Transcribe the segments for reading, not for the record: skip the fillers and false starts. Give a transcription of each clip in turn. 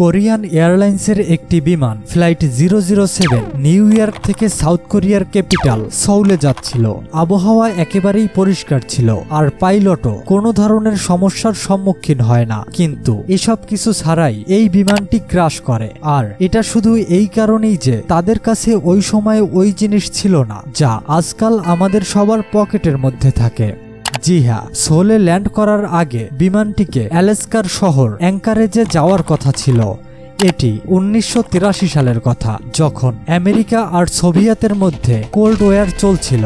Korean এয়ারলাইন্সের একটি বিমান ফ্লাইট 007 নিউ ইয়র্ক থেকে সাউথ কোরিয়ার ক্যাপিটাল সৌলে যাচ্ছিল। আবহাওয়া একেবারেই পরিষ্কার ছিল আর পাইলটও কোনো ধরনের সমস্যার সম্মুখীন হয় না, কিন্তু এসব কিছু ছাড়াই এই বিমানটি ক্র্যাশ করে। আর এটা শুধু এই কারণেই যে তাদের কাছে ওই সময় ওই জিনিস ছিল না যা আজকাল আমাদের সবার পকেটের মধ্যে থাকে। জি হ্যাঁ, সোলে ল্যান্ড করার আগে বিমানটিকে অ্যালাস্কার শহর অ্যাঙ্কারেজে যাওয়ার কথা ছিল। এটি 1983 সালের কথা, যখন আমেরিকা আর সোভিয়েতের মধ্যে কোল্ড ওয়ার চলছিল।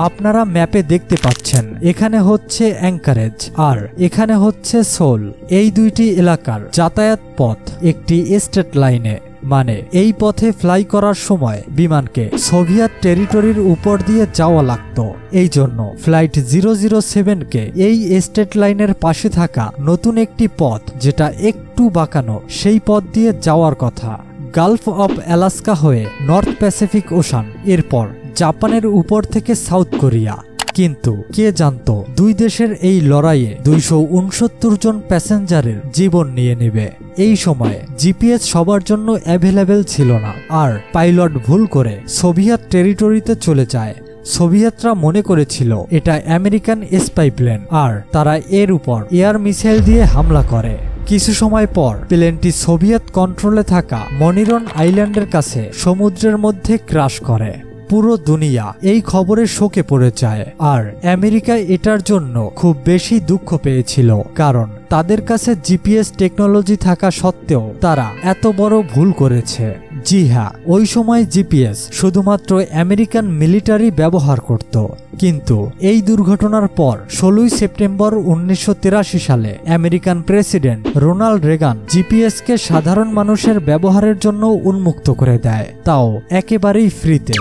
আপনারা ম্যাপে দেখতে পাচ্ছেন এখানে হচ্ছে অ্যাঙ্কারেজ আর এখানে হচ্ছে সোল। এই দুইটি এলাকার যাতায়াত পথ একটি স্ট্রেট লাইনে, মানে এই পথে ফ্লাই করার সময় বিমানকে সোভিয়েত টেরিটরির উপর দিয়ে যাওয়া লাগত। এই জন্য ফ্লাইট 007কে এই স্ট্রেট লাইনের পাশে থাকা নতুন একটি পথ, যেটা একটু বাঁকানো, সেই পথ দিয়ে যাওয়ার কথা। গালফ অফ অ্যালাস্কা হয়ে নর্থ প্যাসিফিক ওশান, এরপর জাপানের উপর থেকে সাউথ কোরিয়া। কিন্তু কে জানতো দুই দেশের এই লড়াইয়ে 269 জন প্যাসেঞ্জারের জীবন নিয়ে নেবে। এই সময় জিপিএস সবার জন্য অ্যাভেলেবেল ছিল না, আর পাইলট ভুল করে সোভিয়েত টেরিটরিতে চলে যায়। সোভিয়েতরা মনে করেছিল এটা আমেরিকান স্পাই প্লেন, আর তারা এর উপর এয়ার মিসাইল দিয়ে হামলা করে। কিছু সময় পর প্লেনটি সোভিয়েত কন্ট্রোলে থাকা মনিরন আইল্যান্ডের কাছে সমুদ্রের মধ্যে ক্র্যাশ করে। পুরো দুনিয়া এই খবরে শোকে পড়ে যায়, আর আমেরিকা এটার জন্য খুব বেশি দুঃখ পেয়েছিল, কারণ তাদের কাছে জিপিএস টেকনোলজি থাকা সত্ত্বেও তারা এত বড় ভুল করেছে। জি হ্যাঁ, ওই সময় জিপিএস শুধুমাত্র আমেরিকান মিলিটারি ব্যবহার করত। কিন্তু এই দুর্ঘটনার পর 16 সেপ্টেম্বর 1983 সালে আমেরিকান প্রেসিডেন্ট রোনাল্ড রেগান জিপিএসকে সাধারণ মানুষের ব্যবহারের জন্য উন্মুক্ত করে দেয়, তাও একেবারেই ফ্রিতে।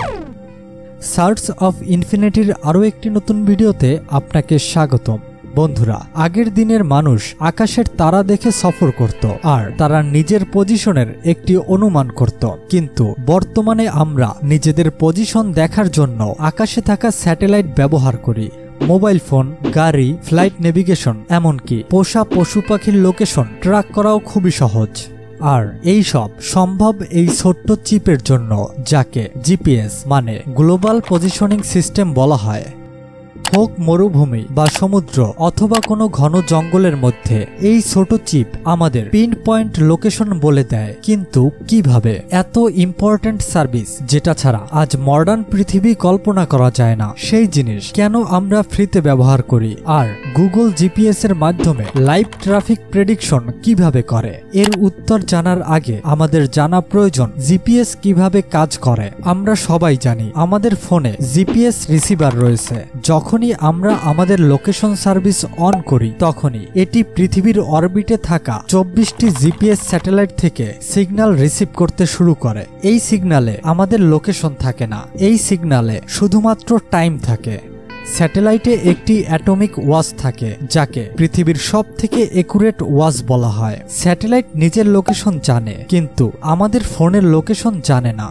সার্চ অফ ইনফিনিটির আরও একটি নতুন ভিডিওতে আপনাকে স্বাগতম। বন্ধুরা, আগের দিনের মানুষ আকাশের তারা দেখে সফর করত আর তারা নিজের পজিশনের একটি অনুমান করত, কিন্তু বর্তমানে আমরা নিজেদের পজিশন দেখার জন্য আকাশে থাকা স্যাটেলাইট ব্যবহার করি। মোবাইল ফোন, গাড়ি, ফ্লাইট নেভিগেশন, এমনকি পোষা পশু পাখির লোকেশন ট্র্যাক করাও খুবই সহজ। আর এই সব সম্ভব এই ছোট্ট চিপের জন্য, যাকে জিপিএস মানে গ্লোবাল পজিশনিং সিস্টেম বলা হয়। হোক মরুভূমি বা সমুদ্র অথবা কোনো ঘন জঙ্গলের মধ্যে, এই ছোট চিপ আমাদের পিন পয়েন্ট লোকেশন বলে দেয়। কিন্তু কিভাবে? এত ইম্পর্ট্যান্ট সার্ভিস যেটা ছাড়া আজ মডার্ন পৃথিবী কল্পনা করা যায় না, সেই জিনিস কেন আমরা ফ্রিতে ব্যবহার করি? আর গুগল জিপিএস এর মাধ্যমে লাইভ ট্রাফিক প্রেডিকশন কিভাবে করে? এর উত্তর জানার আগে আমাদের জানা প্রয়োজন জিপিএস কিভাবে কাজ করে। আমরা সবাই জানি আমাদের ফোনে জিপিএস রিসিভার রয়েছে। যখনই আমরা আমাদের লোকেশন সার্ভিস অন করি, তখনই এটি পৃথিবীর অরবিটে থাকা 24টি জিপিএস স্যাটেলাইট থেকে সিগন্যাল রিসিভ করতে শুরু করে। এই সিগন্যালে আমাদের লোকেশন থাকে না, এই সিগন্যালে শুধুমাত্র টাইম থাকে। স্যাটেলাইটে একটি অ্যাটমিক ওয়াচ থাকে, যাকে পৃথিবীর সব থেকে একুরেট ওয়াচ বলা হয়। স্যাটেলাইট নিজের লোকেশন জানে, কিন্তু আমাদের ফোনের লোকেশন জানে না।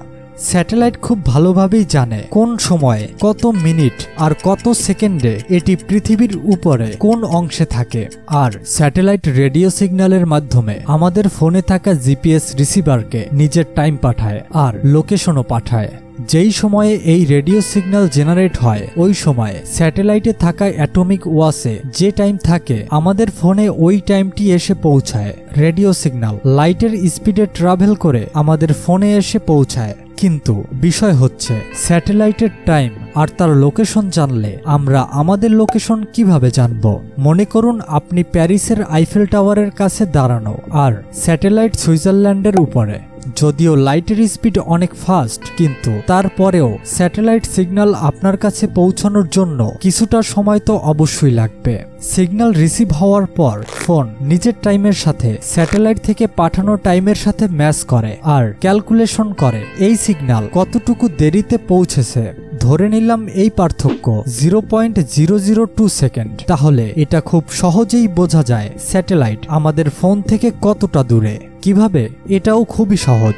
স্যাটেলাইট খুব ভালোভাবেই জানে কোন সময়ে, কত মিনিট আর কত সেকেন্ডে এটি পৃথিবীর উপরে কোন অংশে থাকে। আর স্যাটেলাইট রেডিও সিগন্যালের মাধ্যমে আমাদের ফোনে থাকা জিপিএস রিসিভারকে নিজের টাইম পাঠায় আর লোকেশনও পাঠায়। যেই সময়ে এই রেডিও সিগন্যাল জেনারেট হয়, ওই সময়ে স্যাটেলাইটে থাকা অ্যাটমিক ওয়াচে যে টাইম থাকে, আমাদের ফোনে ওই টাইমটি এসে পৌঁছায়। রেডিও সিগন্যাল লাইটের স্পিডে ট্রাভেল করে আমাদের ফোনে এসে পৌঁছায়। কিন্তু বিষয় হচ্ছে, স্যাটেলাইটের টাইম আর তার লোকেশন জানলে আমরা আমাদের লোকেশন কিভাবে জানব? মনে করুন আপনি প্যারিসের আইফেল টাওয়ারের কাছে দাঁড়ানো, আর স্যাটেলাইট সুইজারল্যান্ডের উপরে। যদিও লাইটের স্পিড অনেক ফাস্ট, কিন্তু তারপরেও স্যাটেলাইট সিগন্যাল আপনার কাছে পৌঁছানোর জন্য কিছুটা সময় তো অবশ্যই লাগবে। সিগন্যাল রিসিভ হওয়ার পর ফোন নিজের টাইমের সাথে স্যাটেলাইট থেকে পাঠানো টাইমের সাথে ম্যাচ করে আর ক্যালকুলেশন করে এই সিগন্যাল কতটুকু দেরিতে পৌঁছেছে। ধরে নিলাম এই পার্থক্য 0.002 সেকেন্ড। তাহলে এটা খুব সহজেই বোঝা যায় স্যাটেলাইট আমাদের ফোন থেকে কতটা দূরে। কিভাবে? এটাও খুবই সহজ।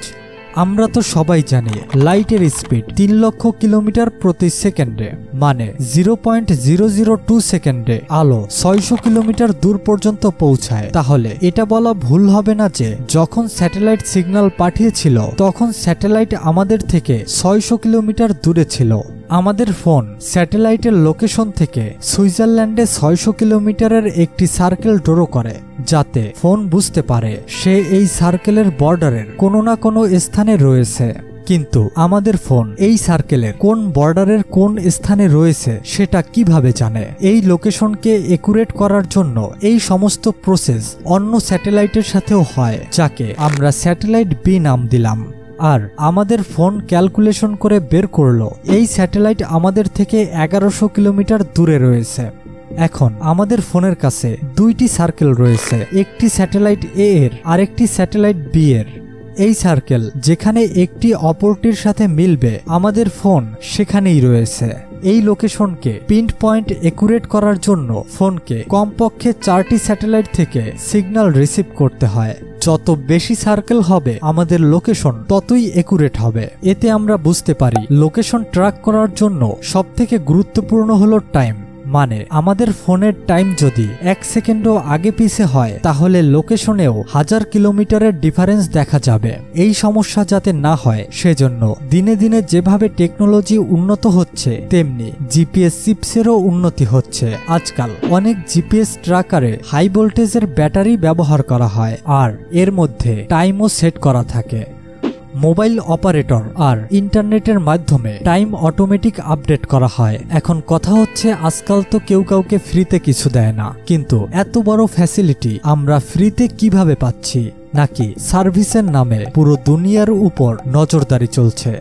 আমরা তো সবাই জানি লাইটের স্পিড 3 লক্ষ কিলোমিটার প্রতি সেকেন্ডে, মানে 0.002 সেকেন্ডে আলো 600 কিলোমিটার দূর পর্যন্ত পৌঁছায়। তাহলে এটা বলা ভুল হবে না যে যখন স্যাটেলাইট সিগন্যাল পাঠিয়েছিল তখন স্যাটেলাইট আমাদের থেকে 600 কিলোমিটার দূরে ছিল। আমাদের ফোন স্যাটেলাইটের লোকেশন থেকে সুইজারল্যান্ডে 600 কিলোমিটারের একটি সার্কেল ড্র করে, যাতে ফোন বুঝতে পারে সে এই সার্কেলের বর্ডারের কোনো না কোনো স্থানে রয়েছে। কিন্তু আমাদের ফোন এই সার্কেলের কোন বর্ডারের কোন স্থানে রয়েছে সেটা কিভাবে জানে? এই লোকেশনকে একুরেট করার জন্য এই সমস্ত প্রসেস অন্য স্যাটেলাইটের সাথেও হয়, যাকে আমরা স্যাটেলাইট বি নাম দিলাম। আর আমাদের ফোন ক্যালকুলেশন করে বের করলো এই স্যাটেলাইট আমাদের থেকে 1100 কিলোমিটার দূরে রয়েছে। এখন আমাদের ফোনের কাছে দুইটি সার্কেল রয়েছে, একটি স্যাটেলাইট এ এর আর একটি স্যাটেলাইট বি এর। এই সার্কেল যেখানে একটি অপরটির সাথে মিলবে আমাদের ফোন সেখানেই রয়েছে। এই লোকেশনকে পিন পয়েন্ট একুরেট করার জন্য ফোনকে কমপক্ষে 4টি স্যাটেলাইট থেকে সিগন্যাল রিসিভ করতে হয়। যত বেশি সার্কেল হবে আমাদের লোকেশন ততই একুরেট হবে। এতে আমরা বুঝতে পারি লোকেশন ট্র্যাক করার জন্য সবথেকে গুরুত্বপূর্ণ হলো টাইম। মানে আমাদের ফোনের টাইম যদি 1 সেকেন্ডও আগে পিছে হয় তাহলে লোকেশনেও 1000 কিলোমিটারের ডিফারেন্স দেখা যাবে। এই সমস্যা যাতে না হয় সেজন্য দিনে দিনে যেভাবে টেকনোলজি উন্নত হচ্ছে তেমনি জিপিএস চিপসেরও উন্নতি হচ্ছে। আজকাল অনেক জিপিএস ট্র্যাকারে হাই ভোল্টেজের ব্যাটারি ব্যবহার করা হয় আর এর মধ্যে টাইমও সেট করা থাকে। মোবাইল অপারেটর আর ইন্টারনেটের মাধ্যমে টাইম অটোমেটিক আপডেট করা হয়। এখন কথা হচ্ছে আজকাল তো কেউ কাউকে ফ্রিতে কিছু দেয় না, কিন্তু এত বড় ফ্যাসিলিটি আমরা ফ্রিতে কিভাবে পাচ্ছি? নাকি সার্ভিসের নামে পুরো দুনিয়ার উপর নজরদারি চলছে?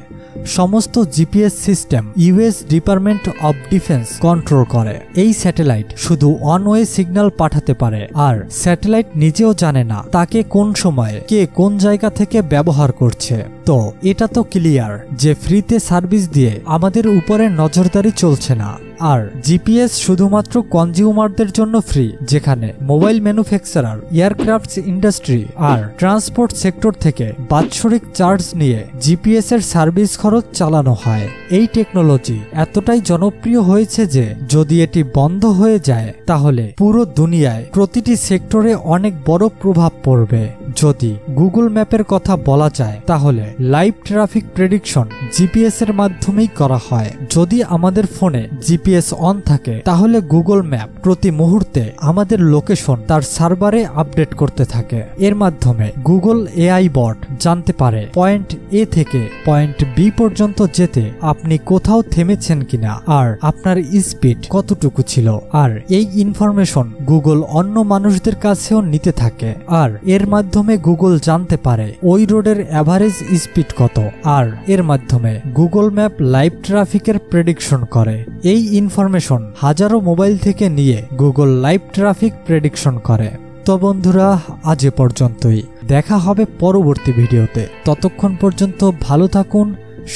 সমস্ত GPS system US department of defence control করে। এই স্যাটেলাইট শুধু ওয়ান ওয়ে সিগন্যাল পাঠাতে পারে আর স্যাটেলাইট নিজেও জানে না তাকে কোন সময়ে কে কোন জায়গা থেকে ব্যবহার করছে। তো এটা তো ক্লিয়ার যে ফ্রিতে সার্ভিস দিয়ে আমাদের উপরে নজরদারি চলছে না। আর জিপিএস শুধুমাত্র কনজিউমারদের জন্য ফ্রি, যেখানে মোবাইল ম্যানুফ্যাকচারার, এয়ারক্রাফটস ইন্ডাস্ট্রি আর ট্রান্সপোর্ট সেক্টর থেকে বাৎসরিক চার্জ নিয়ে জিপিএস এর সার্ভিস খরচ চালানো হয়। এই টেকনোলজি এতটাই জনপ্রিয় হয়েছে যে যদি এটি বন্ধ হয়ে যায় তাহলে পুরো দুনিয়ায় প্রতিটি সেক্টরে অনেক বড় প্রভাব পড়বে। যদি গুগল ম্যাপের কথা বলা যায় তাহলে লাইভ ট্রাফিক প্রেডিকশন জিপিএস এর মাধ্যমেই করা হয়। যদি আমাদের ফোনে জিপিএস অন থাকে তাহলে গুগল ম্যাপ প্রতি মুহূর্তে আমাদের লোকেশন তার সার্ভারে আপডেট করতে থাকে। এর মাধ্যমে গুগল এআই বট জানতে পারে পয়েন্ট এ থেকে পয়েন্ট বি পর্যন্ত যেতে আপনি কোথাও থেমেছেন কিনা আর আপনার স্পিড কতটুকু ছিল। আর এই ইনফরমেশন গুগল অন্য মানুষদের কাছেও নিতে থাকে। আর এর মাধ্যমে গুগল জানতে পারে ওই রোডের অ্যাভারেজ স্পিড কত। আর এর মাধ্যমে গুগল ম্যাপ লাইভ ট্রাফিকের প্রেডিকশন করে। এই ইনফরমেশন হাজারো মোবাইল থেকে নিয়ে গুগল লাইভ ট্রাফিক প্রেডিকশন করে। তো বন্ধুরা, আজ এ পর্যন্তই। দেখা হবে পরবর্তী ভিডিওতে। ততক্ষণ পর্যন্ত ভালো থাকুন,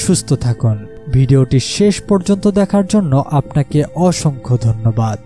সুস্থ থাকুন। ভিডিওটি শেষ পর্যন্ত দেখার জন্য আপনাকে অসংখ্য ধন্যবাদ।